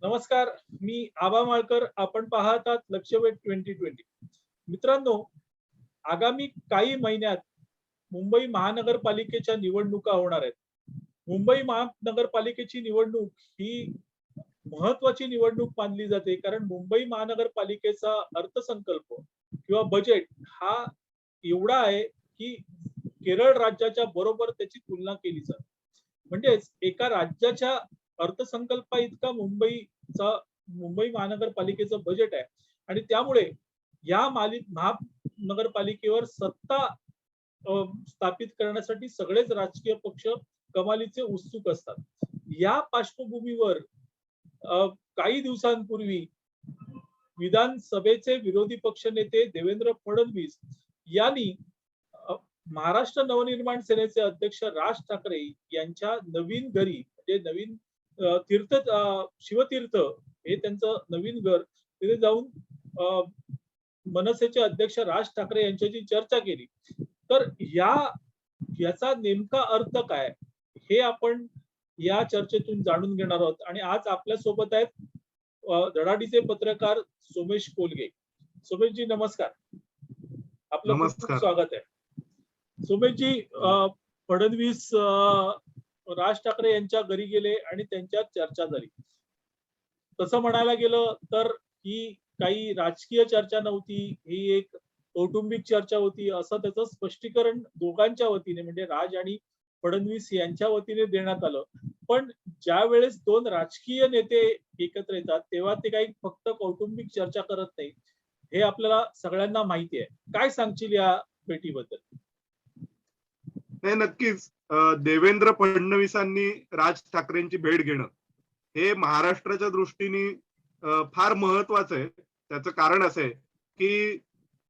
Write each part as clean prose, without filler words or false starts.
नमस्कार. मी आबा माळकर. आपण पाहत आहात लक्षवेध 2020. मित्रांनो, आगामी काही महिन्यात मुंबई महानगरपालिकेच्या निवडणुका होणार आहेत. मुंबई महानगरपालिकेची निवडणूक ही महत्वाची निवडणूक मानली जाते, कारण मुंबई महानगरपालिकेचा अर्थसंकल्प किंवा बजेट हा एवढा आहे, की केरळ राज्याच्या बरोबर त्याची तुलना केली जाते. म्हणजेच एका राज्याच्या अर्थसंकल्पा इतका मुंबई महानगरपालिकेचं बजेट आहे आणि त्यामुळे या महानगरपालिकेवर सत्ता स्थापित करण्यासाठी सगळेच राजकीय पक्ष कमालीचे उत्सुक असतात. या पार्श्वभूमीवर अ, काही दिवसांपूर्वी विधानसभेचे विरोधी पक्षनेते देवेंद्र फडणवीस यांनी अ, महाराष्ट्र नवनिर्माण सेनेचे अध्यक्ष राज ठाकरे यांच्या नवीन घरी म्हणजे नवीन शिवतीर्थ हे त्यांचं नवीन घर तिथे जाऊन अ, मनसेचे अध्यक्ष राज ठाकरे यांच्याशी चर्चा केली. तर याचा नेमका अर्थ काय हे आपण या चर्चेतून जाणून घेणार आहोत आणि आज आपल्या सोबत आहेत धडाडीचे पत्रकार सोमेश कोलगे. सोमेशजी नमस्कार. आपलं खूप खूप नमस्कार. स्वागत आहे. सोमेशजी, फडणवीस राज ठाकरे यांच्या घरी गेले आणि त्यांच्यात चर्चा झाली. तसं म्हणायला गेलं तर ही काही राजकीय चर्चा नव्हती, ही एक कौटुंबिक चर्चा होती, असं त्याचं स्पष्टीकरण दोघांच्या वतीने म्हणजे राज आणि फडणवीस यांच्या वतीने देण्यात आलं. पण ज्या वेळेस दोन राजकीय नेते एकत्र येतात तेव्हा ते काही फक्त कौटुंबिक चर्चा करत नाही, हे आपल्याला सगळ्यांना माहिती आहे. काय सांगशील या भेटीबद्दल? नाही, नक्कीच. देवेंद्र फडणवीसांनी राज ठाकरेंची भेट घेणं हे महाराष्ट्राच्या दृष्टीने फार महत्वाचं आहे. त्याचं कारण असं आहे की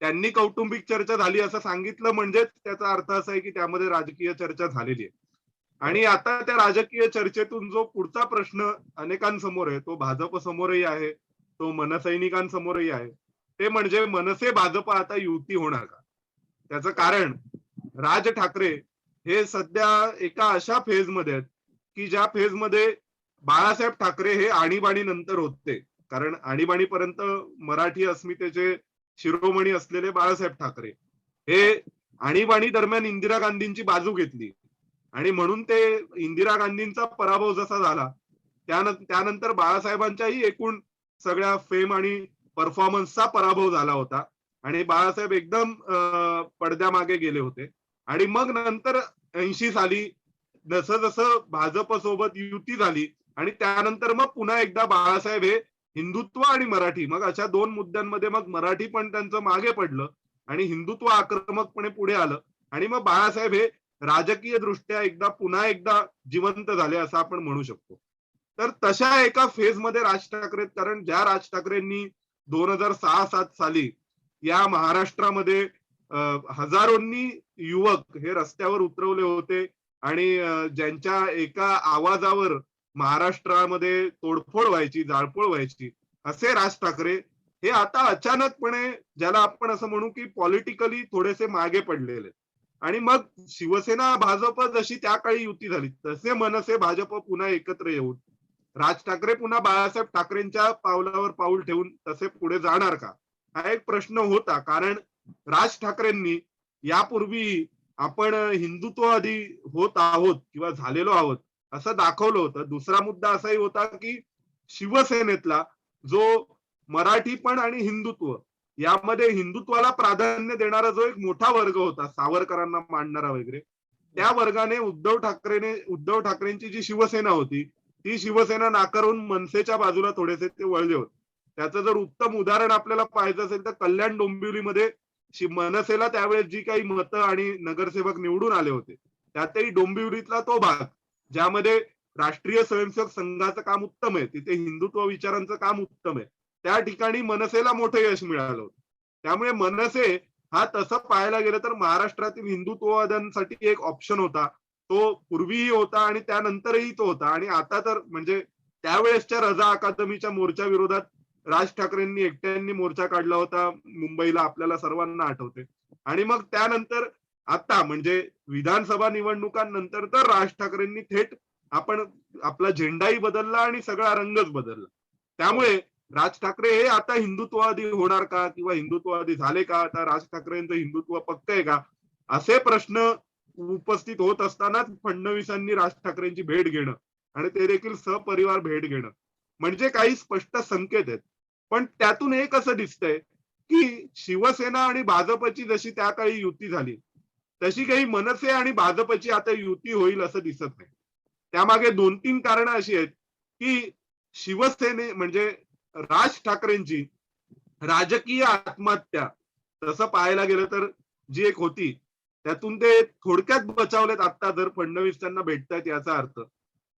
त्यांनी कौटुंबिक चर्चा झाली असं सांगितलं म्हणजेच त्याचा अर्थ असा आहे की त्यामध्ये राजकीय चर्चा झालेली आहे. आणि आता त्या राजकीय चर्चेतून जो पुढचा प्रश्न अनेकांसमोर आहे, तो भाजप समोरही आहे, तो मनसैनिकांसमोरही आहे. ते म्हणजे मनसे भाजप आता युती होणार का? त्याचं कारण राज ठाकरे हे सध्या एका अशा फेजमध्ये आहेत की ज्या फेजमध्ये बाळासाहेब ठाकरे हे आणीबाणी नंतर होते. कारण आणीबाणीपर्यंत मराठी अस्मितेचे शिरोमणी असलेले बाळासाहेब ठाकरे हे आणीबाणी दरम्यान इंदिरा गांधींची बाजू घेतली आणि म्हणून ते इंदिरा गांधींचा पराभव जसा झाला त्यानंतर बाळासाहेबांच्याही एकूण सगळ्या फेम आणि परफॉर्मन्सचा पराभव झाला होता आणि बाळासाहेब एकदम पडद्यामागे गेले होते. आणि मग नंतर 80 साली जसं जसं भाजप सोबत युती झाली आणि त्यानंतर मग पुन्हा एकदा बाळासाहेब हे हिंदुत्व आणि मराठी मग अशा दोन मुद्द्यांमध्ये मग मराठी पण त्यांचं मागे पडलं आणि हिंदुत्व आक्रमकपणे पुढे आलं आणि मग बाळासाहेब हे राजकीय दृष्ट्या पुन्हा एकदा जिवंत झाले असं आपण म्हणू शकतो. तर तशा एका फेजमध्ये राज ठाकरे, कारण ज्या राज ठाकरेंनी 2006-7 साली या महाराष्ट्रामध्ये हजारोंनी युवक हे रस्त्यावर उतरवले होते आणि ज्यांच्या एका आवाजावर महाराष्ट्रामध्ये तोडफोड व्हायची, जाळपोळ व्हायची, असे राज ठाकरे हे आता अचानकपणे, ज्याला आपण असं म्हणू की पॉलिटिकली थोडेसे मागे पडलेले. आणि मग शिवसेना भाजप जशी त्या काळी युती झाली तसे मनसे भाजप पुन्हा एकत्र येऊन राज ठाकरे पुन्हा बाळासाहेब ठाकरेंच्या पावलावर पाऊल ठेवून तसे पुढे जाणार का, हा एक प्रश्न होता. कारण राज ठाकरेंनी यापूर्वी आपण हिंदुत्ववादी होत आहोत किंवा झालेलो आहोत असं दाखवलं होतं. दुसरा मुद्दा असाही होता की शिवसेनेतला जो मराठीपण आणि हिंदुत्व यामध्ये हिंदुत्वाला प्राधान्य देणारा जो एक मोठा वर्ग होता, सावरकरांना मांडणारा वगैरे, त्या वर्गाने उद्धव ठाकरेंची जी शिवसेना होती ती शिवसेना नाकारून मनसेच्या बाजूला थोडेसे ते वळले होते. त्याचं जर उत्तम उदाहरण आपल्याला पाहायचं असेल तर कल्याण डोंबिवलीमध्ये मनसेला त्यावेळेस जी काही मतं आणि नगरसेवक निवडून आले होते त्यातही डोंबिवलीतला तो भाग ज्यामध्ये राष्ट्रीय स्वयंसेवक संघाचं काम उत्तम आहे, तिथे हिंदुत्व विचारांचं काम उत्तम आहे, त्या ठिकाणी मनसेला मोठं यश मिळालं होतं. त्यामुळे मनसे हा तसं पाहायला गेलं तर महाराष्ट्रातील हिंदुत्ववाद्यांसाठी एक ऑप्शन होता. तो पूर्वीही होता आणि त्यानंतरही तो होता. आणि आता तर म्हणजे त्यावेळेसच्या रजा अकादमीच्या मोर्चा विरोधात राज ठाकरेंनी एकट्यांनी मोर्चा काढला होता मुंबईला, आपल्याला सर्वांना आठवते. आणि मग त्यानंतर आता म्हणजे विधानसभा निवडणुकांनंतर तर राज ठाकरेंनी थेट आपला झेंडाही बदलला आणि सगळा रंगच बदलला. त्यामुळे राज ठाकरे हे आता हिंदुत्ववादी होणार का किंवा हिंदुत्ववादी झाले का, आता राज ठाकरेंचं हिंदुत्व पक्क आहे का, असे प्रश्न उपस्थित होत असतानाच फडणवीसांनी राज ठाकरेंची भेट घेणं आणि ते देखील सपरिवार भेट घेणं म्हणजे काही स्पष्ट संकेत आहेत. पण त्यातून एक असं दिसतंय की शिवसेना आणि भाजपची जशी त्या काळी युती झाली तशी काही मनसे आणि भाजपची आता युती होईल असं दिसत नाही. त्यामागे 2-3 कारणं अशी आहेत की शिवसेने म्हणजे राज ठाकरेंची राजकीय आत्महत्या तसं पाहायला गेलं तर जी एक होती त्यातून ते थोडक्यात बचावलेत आता जर फडणवीस त्यांना भेटतायत याचा अर्थ.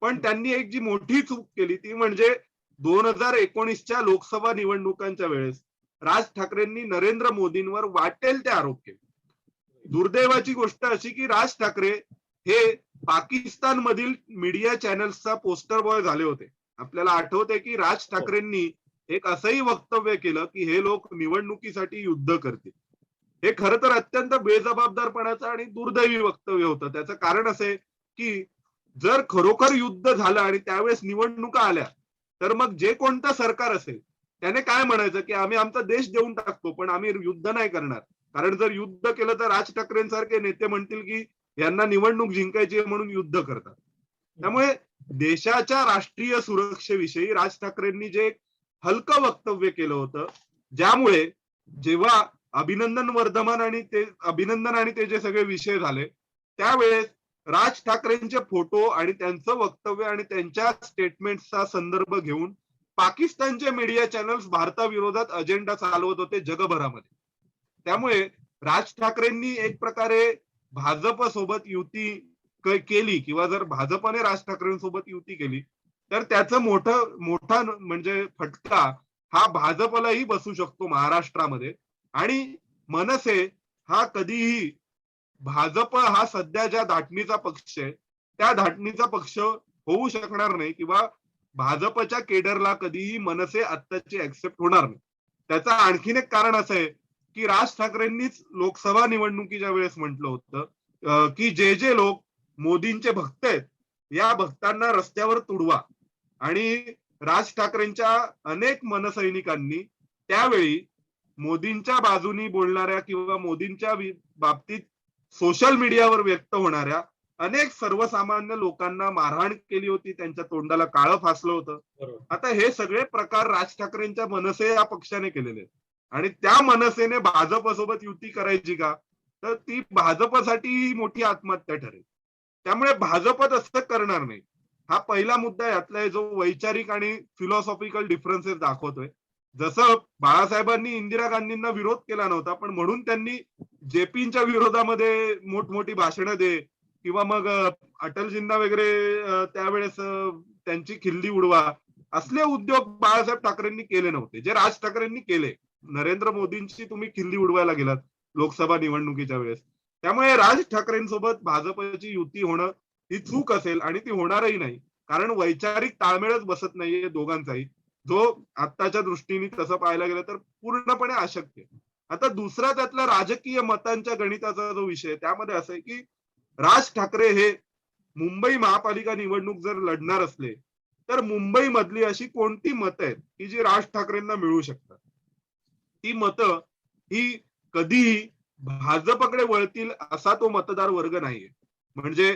पण त्यांनी एक जी मोठी चूक केली ती म्हणजे 2019च्या लोकसभा निवडणुकांच्या वेळेस राज ठाकरेंनी नरेंद्र मोदींवर वाटेल ते आरोप केले. दुर्दैवाची गोष्ट अशी की राज ठाकरे हे पाकिस्तान मधील मीडिया चॅनल्सचा पोस्टर बॉय झाले होते. आपल्याला आठवतंय की राज ठाकरेंनी एक असंही वक्तव्य केलं की हे लोक निवडणुकीसाठी युद्ध करतील. हे खरं तर अत्यंत बेजबाबदारपणाचं आणि दुर्दैवी वक्तव्य होतं. त्याचं कारण असं आहे की जर खरोखर युद्ध झालं आणि त्यावेळेस निवडणुका आल्या तर मग जे कोणतं सरकार असेल त्याने काय म्हणायचं की आम्ही आमचा देश देऊन टाकतो पण आम्ही युद्ध नाही करणार. कारण जर युद्ध केलं तर राज ठाकरेंसारखे नेते म्हणतील की यांना निवडणूक जिंकायची आहे म्हणून युद्ध करतात. त्यामुळे देशाच्या राष्ट्रीय सुरक्षेविषयी राज ठाकरेंनी जे हलकं वक्तव्य केलं होतं ज्यामुळे जेव्हा अभिनंदन आणि ते जे सगळे विषय झाले त्यावेळेस राज ठाकरेंचे फोटो आणि त्यांचं वक्तव्य आणि त्यांच्या स्टेटमेंटचा संदर्भ घेऊन पाकिस्तानचे मीडिया चॅनल्स भारताविरोधात अजेंडा चालवत होते जगभरामध्ये. त्यामुळे राज ठाकरेंनी एक प्रकारे भाजप सोबत युती केली किंवा जर भाजपने राज ठाकरेंसोबत युती केली तर त्याचं मोठा म्हणजे फटका हा भाजपलाही बसू शकतो महाराष्ट्रामध्ये. आणि मनसे हा कधीही भाजप हा सध्या ज्या धाटणीचा पक्ष आहे त्या धाटणीचा पक्ष होऊ शकणार नाही किंवा भाजपच्या केडरला कधीही मनसे आत्ताची ऍक्सेप्ट होणार नाही. त्याचं आणखीन एक कारण असं आहे की राज ठाकरेंनीच लोकसभा निवडणुकीच्या वेळेस म्हटलं होतं की जे जे लोक मोदींचे भक्त आहेत या भक्तांना रस्त्यावर तुडवा. आणि राज ठाकरेंच्या अनेक मनसैनिकांनी त्यावेळी मोदींच्या बाजूनी बोलणाऱ्या किंवा मोदींच्या बाबतीत सोशल मीडियावर व्यक्त होणाऱ्या अनेक सर्वसामान्य लोकांना मारहाण केली होती. त्यांच्या तोंडाला काळं फासलं होतं. आता हे सगळे प्रकार राज ठाकरेंच्या मनसे या पक्षाने केलेले आहेत. आणि त्या मनसेने भाजपसोबत युती करायची का तर ती भाजपसाठी मोठी आत्महत्या ठरेल. त्यामुळे भाजप तसं करणार नाही. हा पहिला मुद्दा यातला जो वैचारिक आणि फिलॉसॉफिकल डिफरन्सेस दाखवतोय. जसं बाळासाहेबांनी इंदिरा गांधींना विरोध केला नव्हता पण म्हणून त्यांनी जेपींच्या विरोधामध्ये मोठमोठी भाषणं दे किंवा मग अटलजींना वगैरे त्यावेळेस त्यांची खिल्ली उडवा असले उद्योग बाळासाहेब ठाकरेंनी केले नव्हते जे राज ठाकरेंनी केले. नरेंद्र मोदींची तुम्ही खिल्ली उडवायला गेलात लोकसभा निवडणुकीच्या वेळेस. त्यामुळे राज ठाकरेंसोबत भाजपची युती होणं ही चूक असेल आणि ती होणारही नाही. कारण वैचारिक ताळमेळच बसत नाहीये दोघांचाही जो आत्ताच्या दृष्टीने तसं पाहायला गेलं तर पूर्णपणे अशक्य. आता दुसरा त्यातला राजकीय मतांच्या गणिताचा जो विषय त्यामध्ये असं आहे की राज ठाकरे हे मुंबई महापालिका निवडणूक जर लढणार असले तर मुंबई मधली अशी कोणती मतं आहेत की जी राज ठाकरेंना मिळू शकतात. ती मतं ही कधीही भाजपकडे वळतील असा तो मतदार वर्ग नाहीये. म्हणजे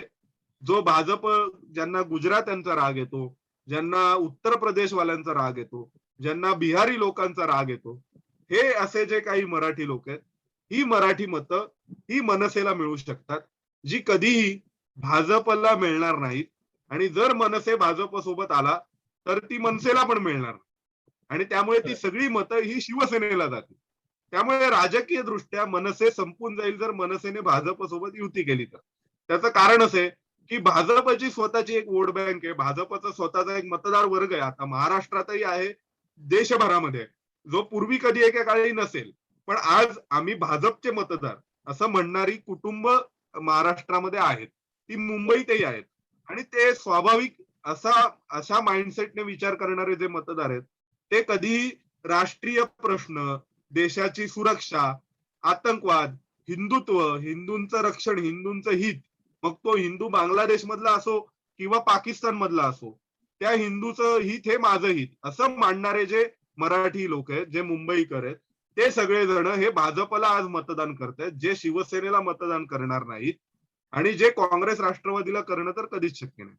जो भाजप ज्यांना गुजरात्यांचा राग येतो ज्यांना उत्तर प्रदेशवाल्यांचा राग येतो ज्यांना बिहारी लोकांचा राग येतो हे असे जे काही मराठी लोक आहेत ही मराठी मतं ही मनसेला मिळू शकतात जी कधीही भाजपला मिळणार नाहीत. आणि जर मनसे भाजप सोबत आला तर ती मनसेला पण मिळणार आणि त्यामुळे ती सगळी मतं ही शिवसेनेला जातील. त्यामुळे राजकीय दृष्ट्या मनसे संपून जाईल जर मनसेने भाजप सोबत युती केली तर. त्याचं कारण असं आहे की भाजपची स्वतःची एक वोट बँक आहे. भाजपचा स्वतःचा एक मतदार वर्ग आहे. आता महाराष्ट्रातही आहे देशभरामध्ये जो पूर्वी कधी एका काळी नसेल. पण आज आम्ही भाजपचे मतदार असं म्हणणारी कुटुंब महाराष्ट्रामध्ये आहेत. ती मुंबईतही आहेत आणि ते स्वाभाविक अशा माइंडसेटने विचार करणारे जे मतदार आहेत ते कधीही राष्ट्रीय प्रश्न देशाची सुरक्षा आतंकवाद हिंदुत्व हिंदूंचं रक्षण हिंदूंचं हित मग तो हिंदू बांगलादेश मधला असो किंवा पाकिस्तान मधला असो त्या हिंदूचं हित हे माझं हित असं मांडणारे जे मराठी लोक आहेत, जे मुंबईकर आहेत, ते सगळेजण हे भाजपला आज मतदान करतायत, जे शिवसेनेला मतदान करणार नाहीत आणि जे काँग्रेस राष्ट्रवादीला करणं तर कधीच शक्य नाही.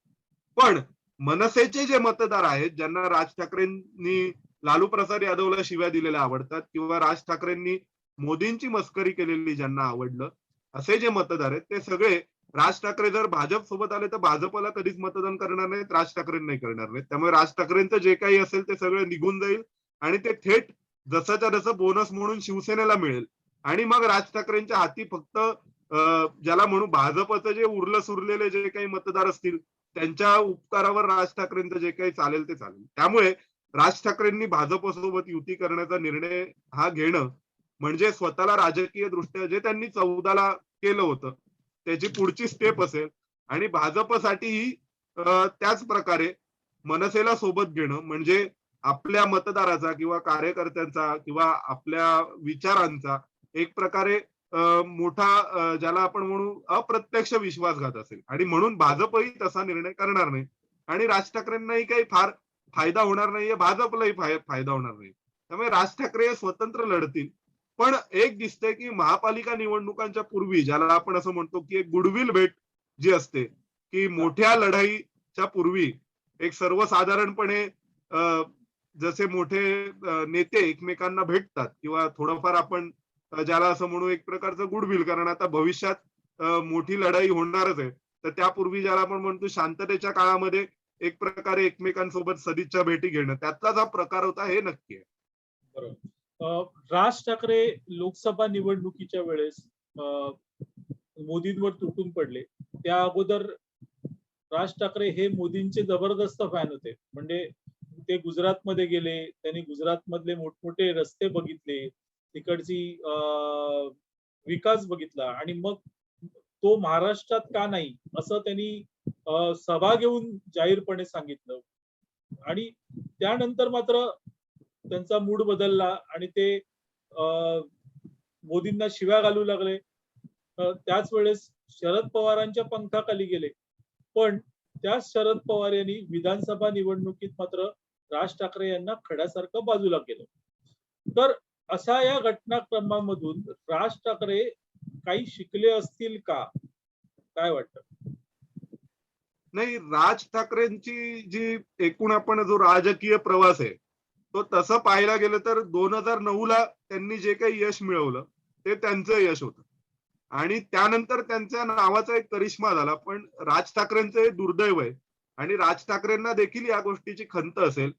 पण मनसेचे जे मतदार आहेत, ज्यांना राज ठाकरेंनी लालू प्रसाद यादवला शिव्या दिलेल्या आवडतात किंवा राज ठाकरेंनी मोदींची मस्करी केलेली ज्यांना आवडलं, असे जे मतदार आहेत ते सगळे राज ठाकरे जर भाजप सोबत आले तर भाजपला कधीच मतदान करणार नाहीत, राज ठाकरेंनाही करणार नाहीत. त्यामुळे राज ठाकरेंचं जे काही असेल ते सगळं निघून जाईल आणि ते थेट जसंच्या तसं बोनस म्हणून शिवसेनेला मिळेल आणि मग राज ठाकरेंच्या हाती फक्त ज्याला म्हणू भाजपचं जे उरलं सुरलेले जे काही मतदार असतील त्यांच्या उपकारावर राज ठाकरेंचं जे काही चालेल ते चालेल. त्यामुळे राज ठाकरेंनी भाजपसोबत युती करण्याचा निर्णय हा घेणं म्हणजे स्वतःला राजकीय दृष्ट्या जे त्यांनी 14ला केलं होतं त्याची पुढची स्टेप असेल आणि भाजपसाठीही त्याच प्रकारे मनसेला सोबत घेणं म्हणजे आपल्या मतदाराचा किंवा कार्यकर्त्यांचा किंवा आपल्या विचारांचा एक प्रकारे मोठा ज्याला आपण म्हणू अप्रत्यक्ष विश्वासघात असेल आणि म्हणून भाजपही तसा निर्णय करणार नाही आणि राज ठाकरेंनाही काही फार फायदा होणार नाहीये, भाजपलाही फायदा होणार नाही. त्यामुळे राज ठाकरे स्वतंत्र लढतील. पण एक दिसतंय की महापालिका निवडणुकांच्या पूर्वी ज्याला आपण असं म्हणतो की एक गुडविल भेट जी असते की मोठ्या लढाईच्या पूर्वी एक सर्वसाधारणपणे जसे मोठे नेते एकमेकांना भेटतात किंवा थोडंफार आपण ज्याला असं म्हणू एक प्रकारचं गुडविल, कारण आता भविष्यात मोठी लढाई होणारच आहे, तर त्यापूर्वी ज्याला आपण म्हणतो शांततेच्या काळामध्ये एक प्रकारे एकमेकांसोबत सदिच्छा भेटी घेणं त्यातलाच हा प्रकार होता हे नक्की आहे. बरोबर. राज ठाकरे लोकसभा निवडणुकीच्या वेळेस मोदींवर तुटून पडले. त्या अगोदर राज ठाकरे हे मोदींचे जबरदस्त फॅन होते. म्हणजे ते गुजरातमध्ये गेले, त्यांनी गुजरातमधले मोठमोठे रस्ते बघितले, तिकडची विकास बघितला आणि मग तो महाराष्ट्रात का नाही असं त्यांनी सभा घेऊन जाहीरपणे सांगितलं आणि त्यानंतर मात्र त्यांचा मूड बदलला आणि ते मोदींना शिव्या घालू लागले. त्याच वेळेस शरद पवारांच्या पंखाखाली गेले. पण त्याच शरद पवार यांनी विधानसभा निवडणुकीत मात्र राज ठाकरे यांना खड्यासारखं बाजूला केलं. तर अशा या घटनाक्रमामधून राज ठाकरे काही शिकले असतील का? काय वाटतं? नाही, राज ठाकरेंची जी एकूण आपण जो राजकीय प्रवास आहे तो तसं पाहायला गेलं तर 2009ला त्यांनी जे काही यश मिळवलं ते त्यांचं यश होतं आणि त्यानंतर त्यांच्या नावाचा एक करिश्मा झाला. पण राज ठाकरेंचं हे दुर्दैव आहे आणि राज ठाकरेंना देखील या गोष्टीची खंत असेल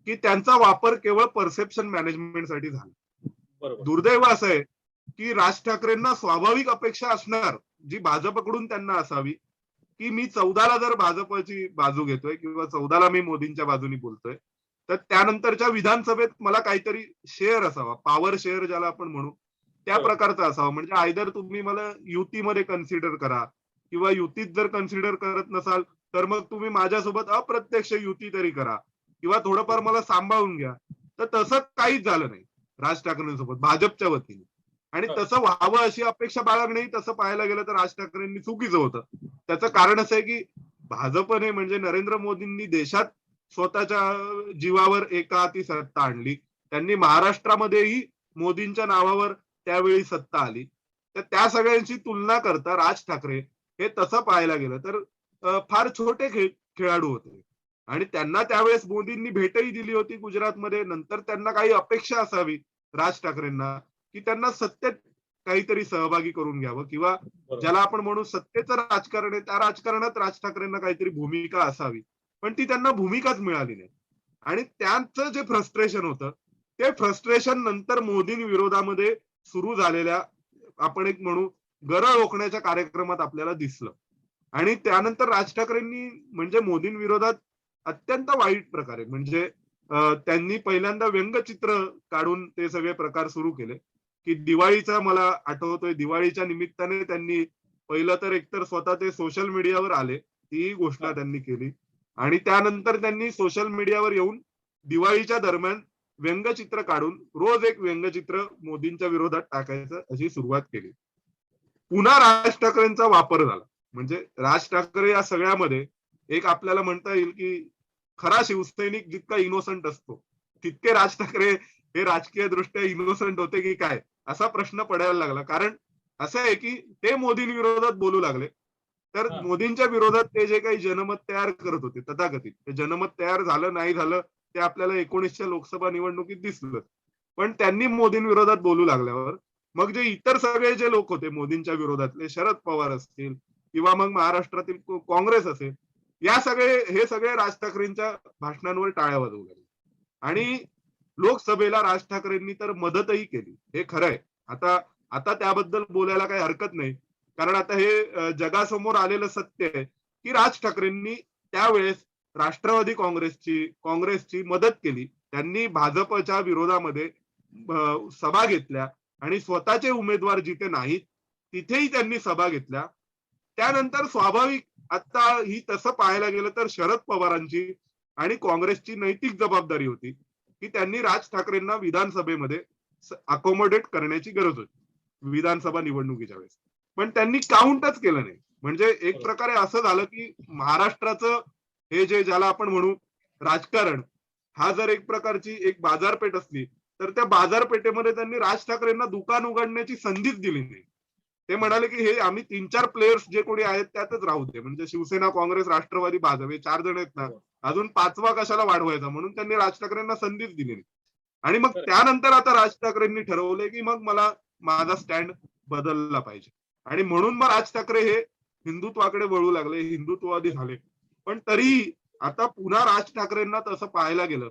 की त्यांचा वापर केवळ परसेप्शन मॅनेजमेंटसाठी झाला. बरोबर. दुर्दैव असं आहे की राज ठाकरेंना स्वाभाविक अपेक्षा असणार जी भाजपकडून त्यांना असावी की मी 14ला जर भाजपची बाजू घेतोय किंवा 14ला मी मोदींच्या बाजूनी बोलतोय तर त्यानंतरच्या विधानसभेत मला काहीतरी शेअर असावा, पॉवर शेअर ज्याला आपण म्हणू त्या प्रकारचा असावा. म्हणजे आयदर तुम्ही मला युतीमध्ये कन्सिडर करा किंवा युतीत जर कन्सिडर करत नसाल तर मग तुम्ही माझ्यासोबत अप्रत्यक्ष युती तरी करा किंवा थोडंफार मला सांभाळून घ्या. तर तसं काहीच झालं नाही राज ठाकरेंसोबत भाजपच्या वतीने आणि तसं व्हावं अशी अपेक्षा बाळगणेही तसं पाहायला गेलं तर राज ठाकरेंनी चुकीचं होतं. त्याचं कारण असं आहे की भाजपने म्हणजे नरेंद्र मोदींनी देशात स्वतःच्या जीवावर एका हाती सत्ता आणली. त्यांनी महाराष्ट्रामध्येही मोदींच्या नावावर त्यावेळी सत्ता आली. तर त्या सगळ्यांची तुलना करता राज ठाकरे हे तसं पाहायला गेलं तर फार छोटे खेळाडू होते आणि त्यांना त्यावेळेस मोदींनी भेटही दिली होती गुजरातमध्ये. नंतर त्यांना काही अपेक्षा असावी राज ठाकरेंना की त्यांना सत्तेत काहीतरी सहभागी करून घ्यावं किंवा ज्याला आपण म्हणू सत्तेचं राजकारण आहे त्या राजकारणात राज ठाकरेंना काहीतरी भूमिका असावी. पण ती त्यांना भूमिकाच मिळाली नाही आणि त्यांचं जे फ्रस्ट्रेशन होतं ते फ्रस्ट्रेशन नंतर मोदींविरोधामध्ये सुरू झालेल्या आपण एक म्हणू गरळ ओकण्याच्या कार्यक्रमात आपल्याला दिसलं आणि त्यानंतर राज ठाकरेंनी म्हणजे मोदींविरोधात अत्यंत वाईट प्रकारे म्हणजे त्यांनी पहिल्यांदा व्यंगचित्र काढून ते सगळे प्रकार सुरू केले की दिवाळीचा मला आठवतोय दिवाळीच्या निमित्ताने त्यांनी पहिलं तर एकतर स्वतः ते सोशल मीडियावर आले, ती घोषणा त्यांनी केली आणि त्यानंतर त्यांनी सोशल मीडियावर येऊन दिवाळीच्या दरम्यान व्यंगचित्र काढून रोज एक व्यंगचित्र मोदींच्या विरोधात टाकायचं अशी सुरुवात केली. पुन्हा राज ठाकरेंचा वापर झाला. म्हणजे राज ठाकरे या सगळ्यामध्ये एक आपल्याला म्हणता येईल की खरा शिवसैनिक जितका इनोसंट असतो तितके राज ठाकरे हे राजकीय दृष्ट्या इनोसंट होते की काय, असा प्रश्न पडायला लागला. कारण असं आहे की ते मोदींविरोधात बोलू लागले, तर हा. मोदींच्या विरोधात ते जे काही जनमत तयार करत होते तथाकथित, ते जनमत तयार झालं नाही झालं ते आपल्याला 19च्या लोकसभा निवडणुकीत दिसलं. पण त्यांनी मोदींविरोधात बोलू लागल्यावर मग जे इतर सगळे जे लोक होते मोदींच्या विरोधातले, शरद पवार असतील किंवा मग महाराष्ट्रातील काँग्रेस असेल, हे सगळे राज ठाकरेंच्या भाषणांवर टाळ्या वाजवू लागले. आणि लोकसभेला राज ठाकरेंनी तर मदतही केली, हे खरं आहे. आता आता त्याबद्दल बोलायला काही हरकत नाही, कारण आता हे जगासमोर आलेलं सत्य आहे की राज ठाकरेंनी त्यावेळेस राष्ट्रवादी काँग्रेसची मदत केली. त्यांनी भाजपच्या विरोधामध्ये सभा घेतल्या आणि स्वतःचे उमेदवार जिथे नाहीत तिथेही त्यांनी सभा घेतल्या. त्यानंतर स्वाभाविक आता ही तसं पाहायला गेलं तर शरद पवारांची आणि काँग्रेसची नैतिक जबाबदारी होती की त्यांनी राज ठाकरेंना विधानसभेमध्ये अकोमोडेट करण्याची गरज होती विधानसभा निवडणुकीच्या वेळेस. पण त्यांनी काउंटच केलं नाही. म्हणजे एक प्रकारे असं झालं की महाराष्ट्राचं हे जे ज्याला आपण म्हणू राजकारण, हा जर एक प्रकारची एक बाजारपेठ असली तर त्या बाजारपेठेमध्ये त्यांनी राज ठाकरेंना दुकान उघडण्याची संधीच दिली नाही. ते म्हणाले की हे आम्ही 3-4 प्लेयर्स जे कोणी आहेत त्यातच राहू दे, म्हणजे शिवसेना, काँग्रेस, राष्ट्रवादी, भाजप हे 4 जण आहेत ना, अजून 5वा कशाला वाढवायचा, म्हणून त्यांनी राज ठाकरेंना संधीच दिली नाही. आणि मग त्यानंतर आता राज ठाकरेंनी ठरवलंय की मग मला माझा स्टँड बदलला पाहिजे, आणि म्हणून मग राज ठाकरे हे हिंदुत्वाकडे वळू लागले, हिंदुत्ववादी झाले. पण तरीही आता पुन्हा राज ठाकरेंना तसं पाहायला गेलं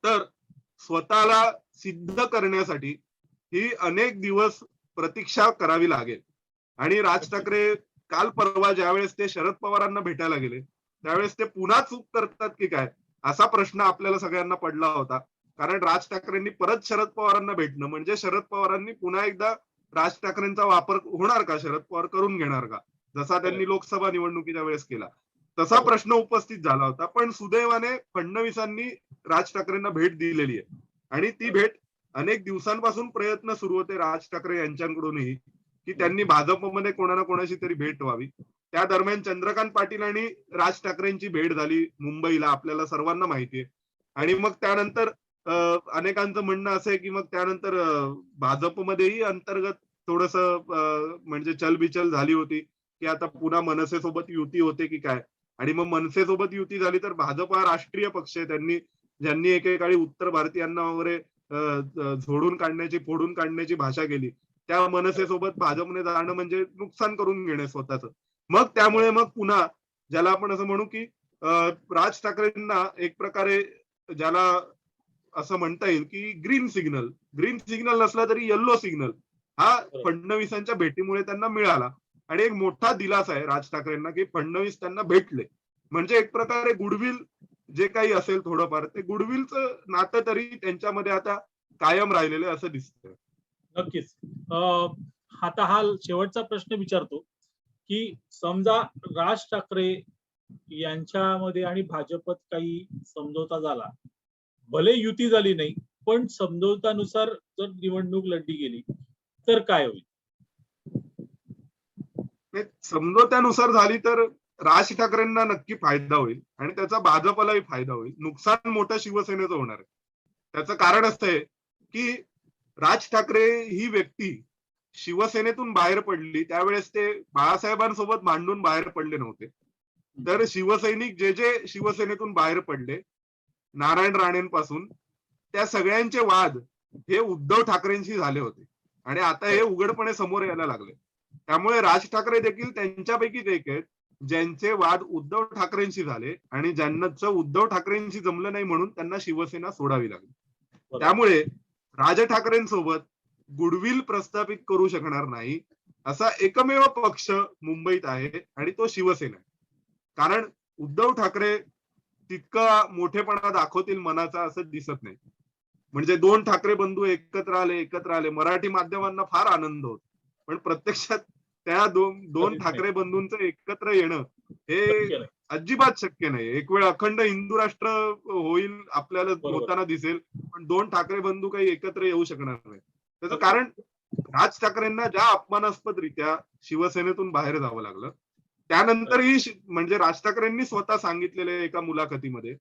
तर स्वतःला सिद्ध करण्यासाठी ही अनेक दिवस प्रतीक्षा करावी लागेल. आणि राज ठाकरे काल परवा ज्यावेळेस ते शरद पवारांना भेटायला गेले त्यावेळेस ते पुन्हा चूक करतात की काय, असा प्रश्न आपल्याला सगळ्यांना पडला होता. कारण राज ठाकरेंनी परत शरद पवारांना भेटणं म्हणजे शरद पवारांनी पुन्हा एकदा राज ठाकरेंचा वापर होणार का, शरद पवार करून घेणार का, जसा त्यांनी लोकसभा निवडणुकीच्या वेळेस केला, तसा प्रश्न उपस्थित झाला होता. पण सुदैवाने फडणवीसांनी राज ठाकरेंना भेट दिलेली आहे आणि ती भेट अनेक दिवसांपासून प्रयत्न सुरू होते राज ठाकरे यांच्याकडूनही की त्यांनी भाजपमध्ये कोणा ना कोणाशी तरी भेट व्हावी. त्या दरम्यान चंद्रकांत पाटील आणि राज ठाकरेंची भेट झाली मुंबईला, आपल्याला सर्वांना माहिती आहे. आणि मग त्यानंतर अनेकांचं म्हणणं असं आहे की मग त्यानंतर भाजपमध्येही अंतर्गत थोडस म्हणजे चलबिचल झाली होती की आता पुन्हा मनसेसोबत युती होते की काय. आणि मग मनसेसोबत युती झाली तर भाजप हा राष्ट्रीय पक्ष आहे, ज्यांनी एकेकाळी उत्तर भारतीयांना वगैरे झोडून काढण्याची, फोडून काढण्याची भाषा केली, त्या मनसेसोबत भाजपने जाणं म्हणजे नुकसान करून घेणे स्वतःच. मग त्यामुळे मग पुन्हा ज्याला आपण असं म्हणू की राज ठाकरेंना एक प्रकारे ज्याला असं म्हणता येईल की ग्रीन सिग्नल नसला तरी येल्लो सिग्नल हा फडणवीसांच्या भेटीमुळे त्यांना मिळाला. आणि एक मोठा दिलासा आहे राज ठाकरेंना की फडणवीस त्यांना भेटले, म्हणजे एक प्रकारे गुडविल जे काही असेल थोडंफार ते गुडविलचं नातं तरी त्यांच्यामध्ये आता कायम राहिलेलं असं दिसतंय. नक्कीच. आता हा शेवटचा प्रश्न विचारतो की समजा राज ठाकरे यांच्यामध्ये आणि भाजपत काही समझोता झाला, भले युती झाली नाही पण समझोत्यानुसार जर निवडणूक लढली गेली तर काय होईल? समझोत्यानुसार झाली तर राज ठाकरेंना नक्की फायदा होईल आणि त्याचा भाजपलाही फायदा होईल. नुकसान मोठं शिवसेनेचं होणार आहे. त्याचं कारण असं आहे की राज ठाकरे ही व्यक्ती शिवसेनेतून बाहेर पडली त्यावेळेस ते बाळासाहेबांसोबत भांडून बाहेर पडले नव्हते. तर शिवसैनिक जे जे शिवसेनेतून बाहेर पडले नारायण राणेंपासून, त्या सगळ्यांचे वाद हे उद्धव ठाकरेंशी झाले होते आणि आता हे उघडपणे समोर यायला लागले. त्यामुळे राज ठाकरे देखील त्यांच्यापैकीच एक आहेत ज्यांचे वाद उद्धव ठाकरेंशी झाले आणि ज्यांचं उद्धव ठाकरेंशी जमलं नाही म्हणून त्यांना शिवसेना सोडावी लागली. त्यामुळे राज ठाकरेंसोबत गुडविल प्रस्थापित करू शकणार नाही असा एकमेव पक्ष मुंबईत आहे आणि तो शिवसेना आहे. कारण उद्धव ठाकरे तितका मोठेपणा दाखवतील मनाचा असं दिसत नाही. म्हणजे 2 ठाकरे बंधू एकत्र आले, मराठी माध्यमांना फार आनंद होतो, पण प्रत्यक्षात त्या दोन ठाकरे बंधूंचं एकत्र येणं हे अजिबात शक्य नाही. एक वेळ अखंड हिंदू राष्ट्र होईल आपल्याला होताना दिसेल, पण 2 ठाकरे बंधू काही एकत्र येऊ शकणार नाही. त्याचं कारण राज ठाकरेंना ज्या अपमानास्पदरित्या शिवसेनेतून बाहेर जावं लागलं त्यानंतरही म्हणजे राज ठाकरेंनी स्वतः सांगितलेल्या एका मुलाखतीमध्ये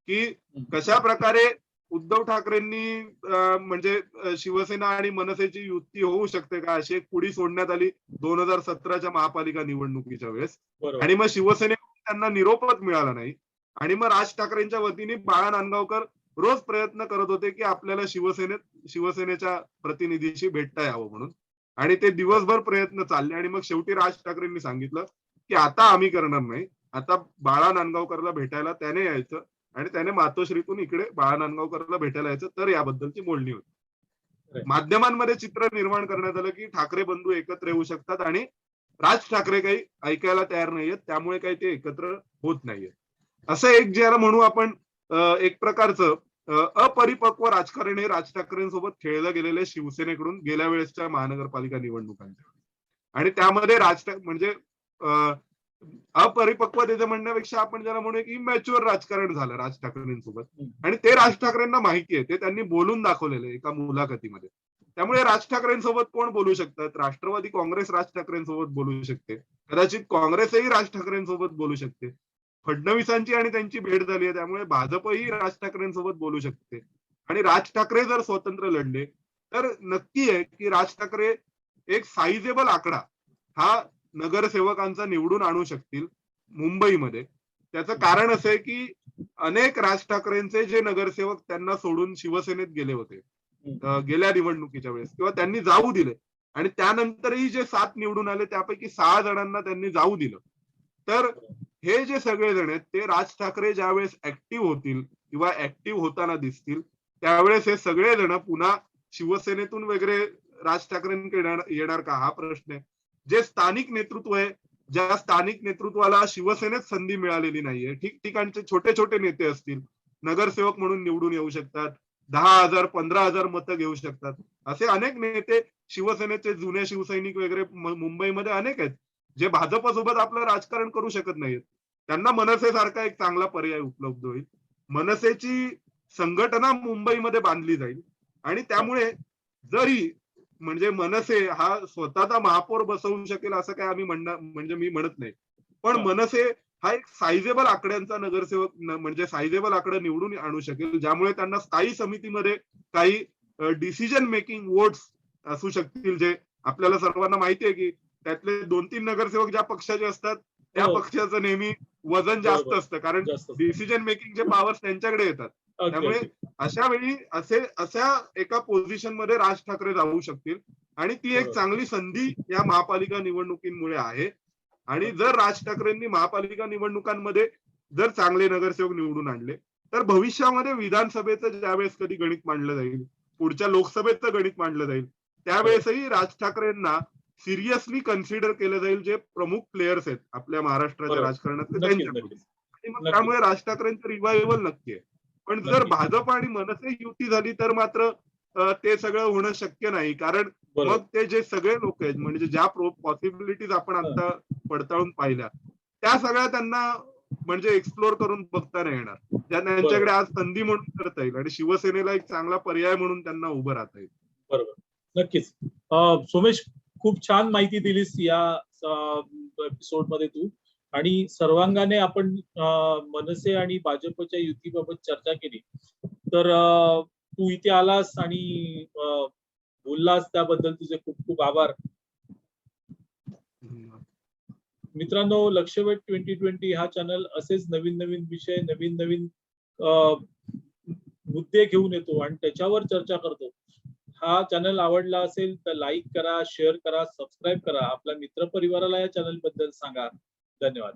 की कशा प्रकारे उद्धव ठाकरेंनी म्हणजे शिवसेना आणि मनसेची युती होऊ शकते का अशी एक पुडी सोडण्यात आली 2017च्या महापालिका निवडणुकीच्या वेळेस. बरोबर. आणि मग शिवसेनेकडून त्यांना निरोपच मिळाला नाही. आणि मग राज ठाकरेंच्या वतीने बाळा नांदगावकर रोज प्रयत्न करत होते की आपल्याला शिवसेनेच्या प्रतिनिधीशी भेटता यावं म्हणून. आणि ते दिवसभर प्रयत्न चालले आणि मग शेवटी राज ठाकरेंनी सांगितलं की आता आम्ही करणार नाही, आता बाळा नांदगावकरला भेटायला त्याने यायचं आणि त्याने मातोश्रीतून इकडे बाळा नांदगावकरला भेटायला यायचं, तर याबद्दलची बोलणी होती. Right. माध्यमांमध्ये चित्र निर्माण करण्यात आलं की ठाकरे बंधू एकत्र येऊ शकतात आणि राज ठाकरे काही ऐकायला तयार नाहीयेत, त्यामुळे काही ते एकत्र होत नाहीये. असं एक ज्याला म्हणू आपण एक प्रकारचं अपरिपक्व राजकारण हे राज ठाकरेंसोबत खेळलं गेलेलं शिवसेनेकडून गेल्या वेळेसच्या महानगरपालिका निवडणुकांच्या. आणि त्यामध्ये म्हणजे अपरिपक्वतेचं म्हणण्यापेक्षा आपण ज्याला म्हणू की इमॅच्युअर राजकारण झालं राज ठाकरेंसोबत. आणि ते राज ठाकरेंना माहिती आहे, ते त्यांनी बोलून दाखवलेलं आहे एका मुलाखतीमध्ये. त्यामुळे राज ठाकरेंसोबत कोण बोलू शकतात? राष्ट्रवादी काँग्रेस राज ठाकरेंसोबत बोलू शकते, कदाचित काँग्रेसही राज ठाकरेंसोबत बोलू शकते. फडणवीसांची आणि त्यांची भेट झाली आहे, त्यामुळे भाजपही राज ठाकरेंसोबत बोलू शकते. आणि राज ठाकरे जर स्वतंत्र लढले तर नक्की आहे की राज ठाकरे एक साईजेबल आकडा हा नगरसेवकांचा निवडून आणू शकतील मुंबईमध्ये. त्याचं कारण असं आहे की अनेक राज ठाकरेंचे जे नगरसेवक त्यांना सोडून शिवसेनेत गेले होते गेल्या निवडणुकीच्या वेळेस, किंवा त्यांनी जाऊ दिले आणि त्यानंतरही जे 7 निवडून आले त्यापैकी 6 जणांना त्यांनी जाऊ दिलं. तर हे जे सगळे जण आहेत ते राज ठाकरे ज्यावेळेस ऍक्टिव्ह होतील किंवा ऍक्टिव्ह होताना दिसतील त्यावेळेस हे सगळे जण पुन्हा शिवसेनेतून वगैरे राज ठाकरेंकडे येणार का हा प्रश्न आहे. जे स्थानिक नेतृत्व आहे, ज्या स्थानिक नेतृत्वाला शिवसेनेत संधी मिळालेली नाहीये, ठिकठिकाणचे छोटे छोटे नेते असतील, नगरसेवक म्हणून निवडून येऊ शकतात, 10,000 15,000 मतं घेऊ शकतात, असे अनेक नेते शिवसेनेचे जुने शिवसैनिक वगैरे मुंबईमध्ये अनेक आहेत जे भाजपसोबत आपलं राजकारण करू शकत नाहीत. त्यांना मनसेसारखा एक चांगला पर्याय उपलब्ध होईल. मनसेची संघटना मुंबईमध्ये बांधली जाईल आणि त्यामुळे जरी म्हणजे मनसे हा स्वतःचा महापौर बसवू शकेल असं काय आम्ही म्हणजे मी म्हणत नाही, पण मनसे हा एक साईजेबल आकड्यांचा नगरसेवक म्हणजे साईजेबल आकडा निवडून आणू शकेल, ज्यामुळे त्यांना स्थायी समितीमध्ये काही डिसिजन मेकिंग वोट्स असू शकतील. जे आपल्याला सर्वांना माहिती आहे की त्यातले 2-3 नगरसेवक ज्या पक्षाचे असतात त्या पक्षाचं नेहमी वजन जास्त असतं, कारण डिसिजन मेकिंगचे पॉवर्स त्यांच्याकडे येतात. त्यामुळे अशा वेळी अशा एका पोझिशन मध्ये राज ठाकरे जाऊ शकतील आणि ती एक चांगली संधी या महापालिका निवडणुकीमुळे आहे. आणि जर राज ठाकरेंनी महापालिका निवडणुकांमध्ये जर चांगले नगरसेवक निवडून आणले तर भविष्यामध्ये विधानसभेचं ज्यावेळेस कधी गणित मांडलं जाईल, पुढच्या लोकसभेचं गणित मांडलं जाईल, त्यावेळेसही राज ठाकरेंना सिरियसली कन्सिडर केलं जाईल जे प्रमुख प्लेयर्स आहेत आपल्या महाराष्ट्राच्या राजकारणातले त्यांच्याकडून. आणि मग त्यामुळे राज ठाकरेंचं रिवायवल नक्की आहे. पण जर भाजप आणि मनसे युती झाली तर मात्र ते सगळं होणं शक्य नाही, कारण मग ते जे सगळे लोक आहेत म्हणजे ज्या पॉसिबिलिटीज आपण आता पडताळून पाहिल्या त्या सगळ्या त्यांना म्हणजे एक्सप्लोर करून बघता नाही येणार, ज्या त्यांच्याकडे आज संधी म्हणून करता येईल आणि शिवसेनेला एक चांगला पर्याय म्हणून त्यांना उभं राहता येईल. बरोबर, नक्कीच. सोमेश, खूप छान माहिती दिलीस या एपिसोड मध्ये तू, आणि सर्वांगाने आपण मनसे आणि भाजपच्या युतीबाबत चर्चा केली. तर तू इथे आलास आणि बोललास त्याबद्दल तुझे खूप खूप आभार. मित्रांनो, लक्षवेध 2020 हा चॅनल असेच नवीन नवीन विषय, नवीन नवीन मुद्दे घेऊन येतो आणि त्याच्यावर चर्चा करतो. हा चॅनल आवडला असेल तर लाईक करा, शेअर करा, सबस्क्राईब करा, आपल्या मित्रपरिवाराला या चॅनल बद्दल सांगा. धन्यवाद.